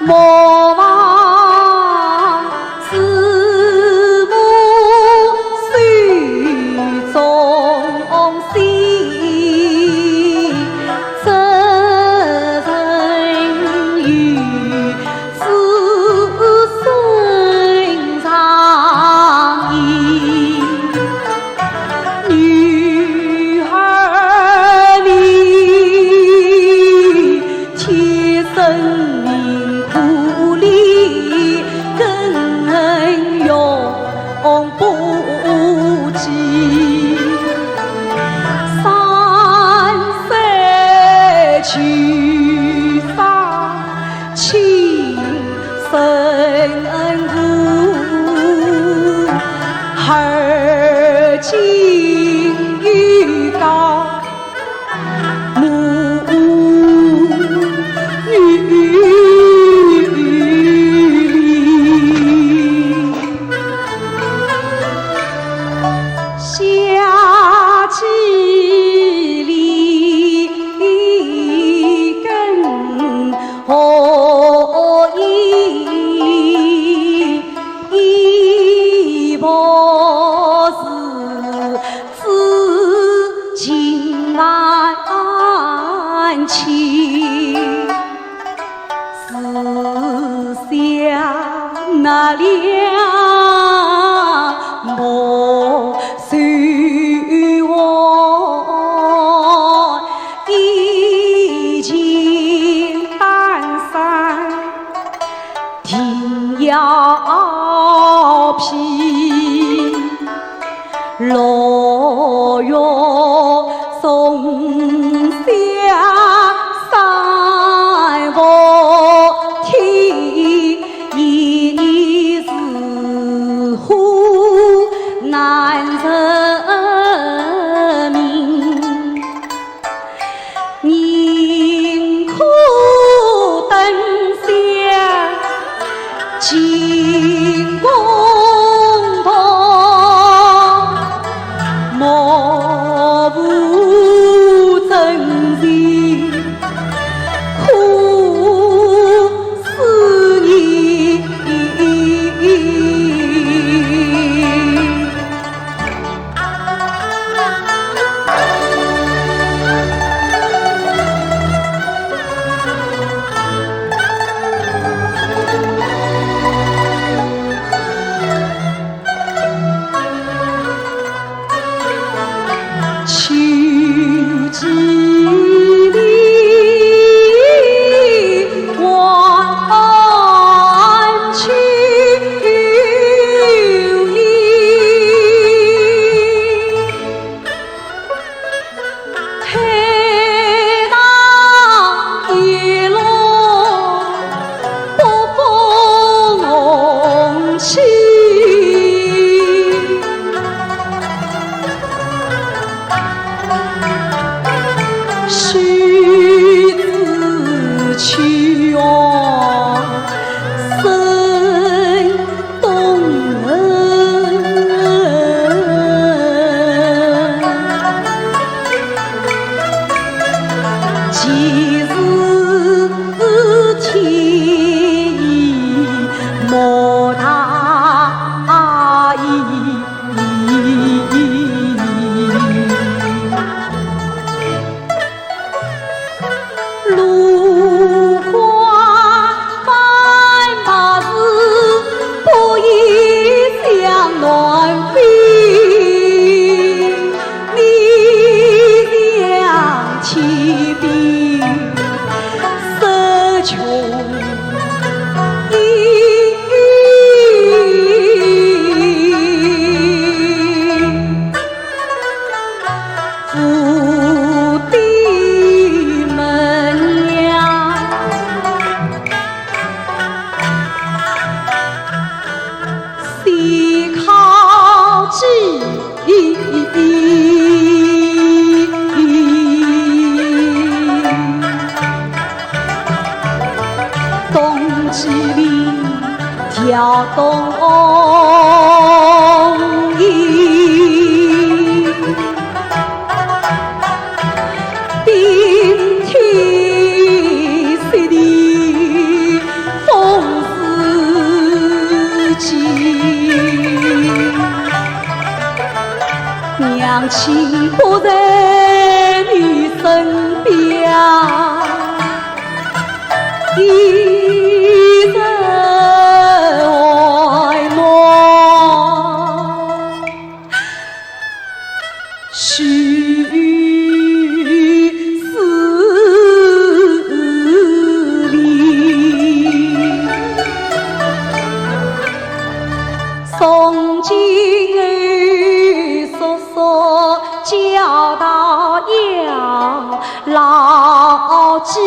莫忘慈母手中线，责任于子孙长义。女儿你贴身命苦里，更永不及。三岁去丧亲生故，儿今欲告母女离。夏季里更何以一婆是自尽万情，思想那两母随我已经单身定要披，落月松下山伏听，一是苦难人命，宁可等下金公婆，莫无真情，苦思念。去几里弯曲里，黑当一路不风起。须知去往深东门，既是天意莫大意。路花繁华时，不宜向乱飞。你向天边奢求福地门呀，西靠近东极里跳动意，冰天雪地风人怀梦，须思里，从今儿叔叔教导要牢记。